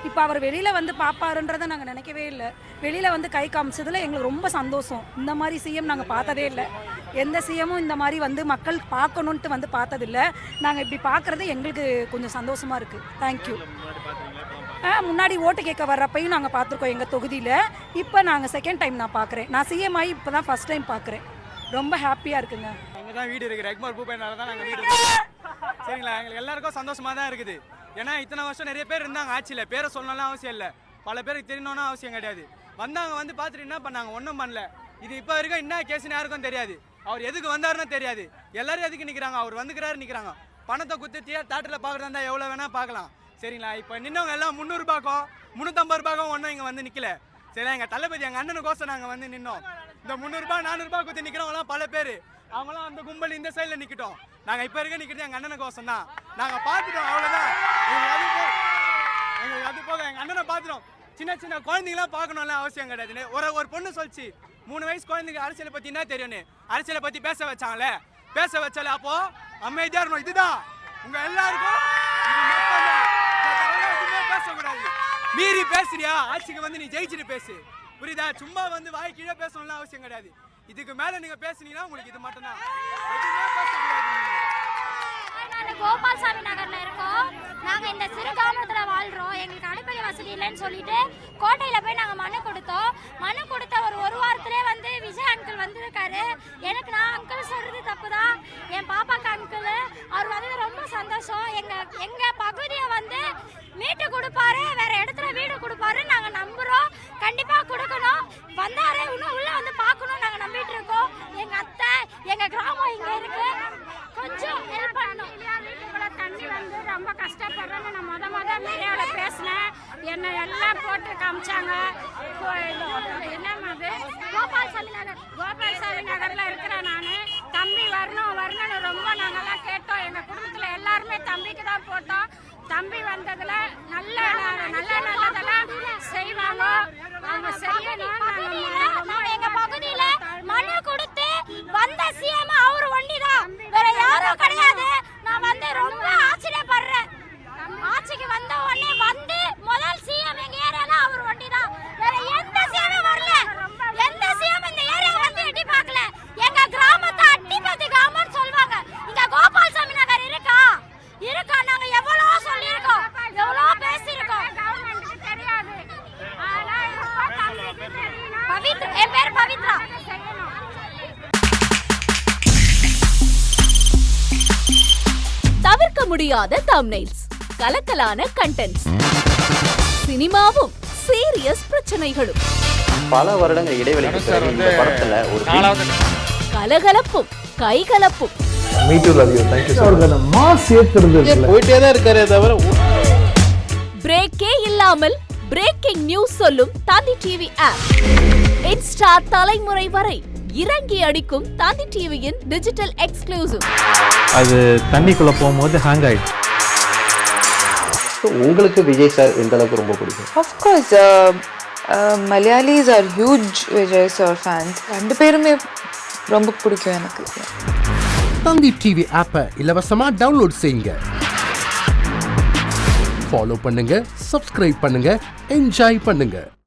இப்போ அவர் வெளியில் வந்து பார்ப்பாருன்றதை நாங்கள் நினைக்கவே இல்லை. வெளியில் வந்து கை காமிச்சதில் எங்களுக்கு ரொம்ப சந்தோஷம். இந்த மாதிரி சிஎம் நாங்கள் பார்த்ததே இல்லை. எந்த சிஎம்மும் இந்த மாதிரி வந்து மக்கள் பார்க்கணுன்ட்டு வந்து பார்த்ததில்லை. நாங்கள் இப்படி பார்க்குறது எங்களுக்கு கொஞ்சம் சந்தோஷமாக இருக்குது. தேங்க்யூ. முன்னாடி ஓட்டு கேட்க வர்றப்பையும் நாங்கள் பார்த்துருக்கோம் எங்கள் தொகுதியில். இப்போ நாங்கள் செகண்ட் டைம் நான் பார்க்குறேன். நான் சிஎம் ஆகி இப்போ தான் ஃபஸ்ட் டைம் பார்க்குறேன். ரொம்ப ஹாப்பியாக இருக்குங்க. அங்கே தான் வீடு இருக்குது. ரெக்மார் பூபேனால தான் நாங்கள் வீடு சரிங்களா. எங்களுக்கு எல்லாருக்கும் சந்தோஷமாக தான் இருக்குது. ஏன்னா இத்தனை வருஷம் நிறைய பேர் இருந்தாங்க ஆட்சியில். பேரை சொல்லணும்லாம் அவசியம் இல்லை. பல பேருக்கு தெரியணும்னு அவசியம் கிடையாது. வந்தாங்க வந்து பார்த்துட்டு என்ன பண்ணாங்க? ஒன்றும் பண்ணல. இது இப்போ வரைக்கும் என்ன கேஸ்ன்னு யாருக்கும் தெரியாது. அவர் எதுக்கு வந்தாருன்னு தெரியாது. எல்லாரும் எதுக்கு நிற்கிறாங்க? அவர் வந்துக்கிறாரு நிற்கிறாங்க. பணத்தை குத்து தேட்டரில் பார்க்குறதா இருந்தால் எவ்வளோ வேணால் பார்க்கலாம் சரிங்களா. இப்போ நின்னவங்க எல்லாம் 300 ரூபாய்க்கும் 350 ரூபாய்க்கும் ஒன்றும் இங்கே வந்து நிற்கல சரிங்களா. எங்கள் தளபதி எங்கள் அண்ணனுக்கோசம் நாங்கள் வந்து நின்னோம். இந்த 300 ரூபாய் 400 ரூபாய் குத்தி நிற்கிறவங்களாம் பல பேர். அவங்களாம் அந்த கும்பல் இந்த சைடில் நிற்கட்டும். நாங்கள் இப்போ இருக்க நிற்கிறது எங்கள் அண்ணனுக்கோசம் தான். நாங்கள் பார்த்துட்டோம், அவ்வளோதான். எங்களுக்கு அது போக எங்கள் அண்ணனை பார்த்துட்டோம். சின்ன சின்ன குழந்தைங்களாம் பார்க்கணும்ல அவசியம் கிடையாது. ஒரு பொண்ணு சொல்லிச்சு 3 வயசு குழந்தைங்க அரசியலை பற்றி என்ன தெரியும்னு. அரசியலை பற்றி பேச வச்சாங்களே, பேச வச்சாலே அப்போ அமைதியாக இருக்கணும். இதுதான் உங்கள் எல்லாருக்கும் பேசக்கூடாது. மீறி பேசுறியா ஆட்சிக்கு வந்து நீ ஜெயிச்சுட்டு பேசு, புரியுதா? சும்மா வந்து வாய் கீழே பேசணும்லாம் அவசியம் கிடையாது. இதுக்கு மேல நீங்க பேசுனீங்கன்னா உங்களுக்கு இது மட்டும் தான். கோபால்சாமி நகர்ல இருக்கோம். நாங்க இந்த சிறு கிராமத்துல வாழ்றோம். எங்களுக்கு அடிப்படை வசதி இல்லைன்னு சொல்லிட்டு கோட்டையில போய் நாங்க மனு கொடுத்தோம். மனு கொடுத்த ஒரு வாரத்திலே வந்து விஜய் அங்கிள் வந்திருக்காரு. எனக்கு நான் அங்கிள் சொல்றது தப்பு தான். என் பாப்பாக்கு அங்கிள் அவர் வந்து ரொம்ப சந்தோஷம். எங்க பகுதியை வந்து மீட்டு கொடுப்பாரு, வேற இடத்துல வீடு கொடுப்பாரு நாங்க நம்புறோம். கண்டிப்பா கொடுக்கணும். வந்தாரு இன்னும் உள்ள வந்து பார்க்கணும் நாங்க நம்பிட்டு இருக்கோம். எங்க அத்தை எங்க கிராமம் இங்க இருக்கு, கொஞ்சம் ஹெல்ப் பண்ணணும். வீட்டுக்குள்ள தண்ணி வந்து ரொம்ப கஷ்டப்படுறேன்னு நான் முத மீடியாவில் பேசினேன். என்னை எல்லாம் போட்டு காமிச்சாங்க. என்னது கோபால்சாமி நகர்ல இருக்கிறேன் நான். தம்பி வரணும்னு ரொம்ப நாங்கெல்லாம் கேட்டோம். எங்க குடும்பத்துல எல்லாருமே தம்பிக்கு தான் போட்டோம். தம்பி வந்ததுல நல்லதெல்லாம் செய்வாங்க. அவங்க செய்யணும். எங்க பகுதியில மனு கொடுத்து வந்த சிஎம் அவர் ஒண்டிதான், வேற யாரும் கிடையாது. நான் வந்து ரொம்ப ஆச்சரியப்படுறேன். ஆட்சிக்கு வந்த உடனே வந்து முதல் சிஎம் எங்க ஏரியால அவர் ஒண்டிதான், வேற எந்த சிஎம் வரல. எந்த சிஎம் இந்த ஏரியா வந்து எட்டி பார்க்கல. எங்க கிராமத்தை அட்டிபதி கிராமம்னு சொல்வாங்க. இங்க கோபால்சாமி நகர் இருக்கா? நாங்க எவ்வளவு சொல்லியிருக்கோம், எவ்வளவு பேசியிருக்கோம். கவர்மெண்ட்டுக்கு தெரியாது. பவித்ரா, என் பேர் பவித்ரா. தவிர்க்க முடியாத தம்ப்நெயில்ஸ், கலக்கலான கண்டென்ட்ஸ், சினிமாவும் சீரியஸ் பிரச்சனைகளும், பல வருடங்கள் இடைவெளிக்கு பிறகு இந்த படத்துல ஒரு கலகலப்பும் கைகலப்பும், பிரேக்கே இல்லாமல் பிரேக்கிங் நியூஸ் சொல்லும் தந்தி டிவி ஆப். இன்ஸ்டா தலைமுறை வரை இறங்கி அடிக்கும் தந்தி டிவியின் டிஜிட்டல் எக்ஸ்க்ளூசிவ். அது தண்ணிக்குள்ள போகும்போது ஹேங் ஆயிடுச்சு. உங்களுக்கு விஜய் சார் எந்த அளவுக்கு ரொம்ப பிடிக்கும்? Of course, Malayalis are huge Vijay sir fans. ரெண்டு பேருமே ரொம்ப பிடிக்கும் எனக்கு. தந்தி டிவி ஆப்பை இலவசமா டவுன்லோட் செய்யுங்க. ஃபாலோ பண்ணுங்க, சப்ஸ்கிரைப் பண்ணுங்க, என்ஜாய் பண்ணுங்க.